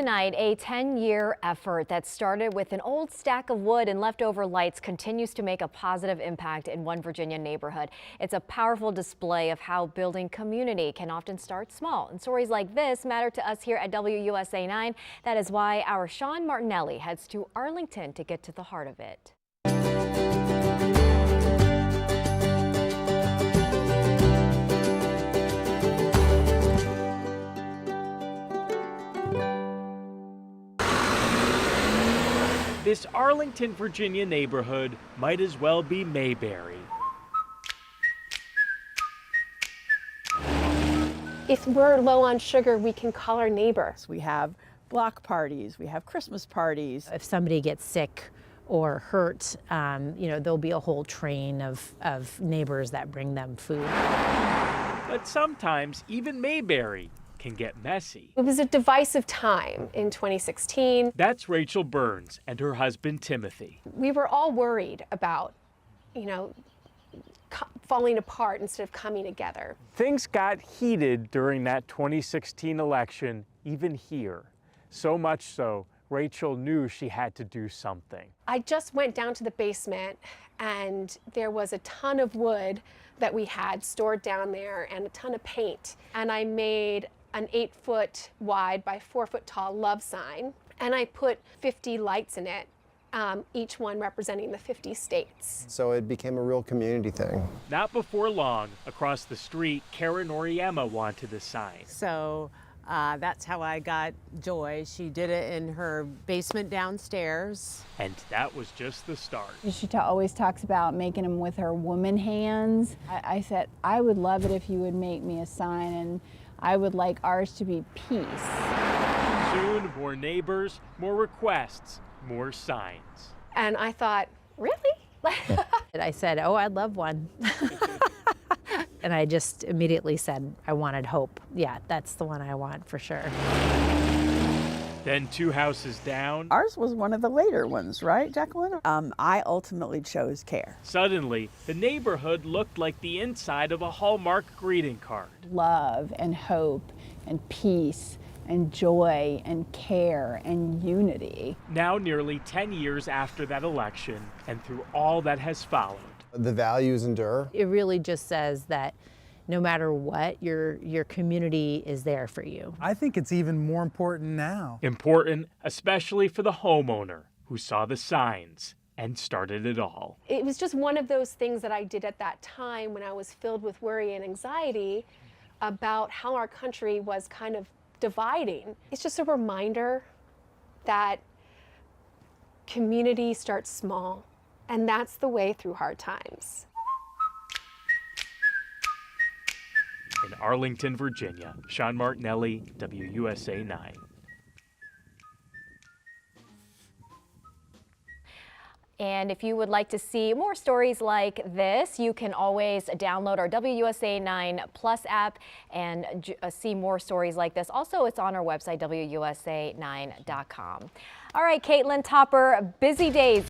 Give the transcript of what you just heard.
Tonight, a 10-year effort that started with an old stack of wood and leftover lights continues to make a positive impact in one Virginia neighborhood. It's a powerful display of how building community can often start small. And stories like this matter to us here at WUSA 9. That is why our Sean Martinelli heads to Arlington to get to the heart of it. This Arlington, Virginia neighborhood might as well be Mayberry. If we're low on sugar, we can call our neighbors. We have block parties, we have Christmas parties. If somebody gets sick or hurt, there'll be a whole train of neighbors that bring them food. But sometimes even Mayberry can get messy. It was a divisive time in 2016. That's Rachel Burns and her husband Timothy. We were all worried about, falling apart instead of coming together. Things got heated during that 2016 election, even here. So much so, Rachel knew she had to do something. I just went down to the basement and there was a ton of wood that we had stored down there and a ton of paint. And I made an 8-foot wide by 4-foot tall love sign. And I put 50 lights in it, each one representing the 50 states. So it became a real community thing. Not before long, across the street, Karen Oriema wanted a sign. So that's how I got Joy. She did it in her basement downstairs. And that was just the start. She always talks about making them with her woman hands. I said, I would love it if you would make me a sign, and I would like ours to be peace. Soon, more neighbors, more requests, more signs. And I thought, really? I said, oh, I'd love one. And I just immediately said I wanted hope. Yeah, that's the one I want for sure. Then 2 houses down. Ours was one of the later ones, right, Jacqueline? I ultimately chose care. Suddenly, the neighborhood looked like the inside of a Hallmark greeting card. Love and hope and peace and joy and care and unity. Now nearly 10 years after that election, and through all that has followed, The values endure. It really just says that no matter what, your community is there for you. I think it's even more important now. Important, especially for the homeowner who saw the signs and started it all. It was just one of those things that I did at that time when I was filled with worry and anxiety about how our country was kind of dividing. It's just a reminder that community starts small, and that's the way through hard times. In Arlington, Virginia, Sean Martinelli, WUSA 9. And if you would like to see more stories like this, you can always download our WUSA 9 Plus app and see more stories like this. Also, it's on our website, WUSA9.com. All right, Caitlin Topper, busy days.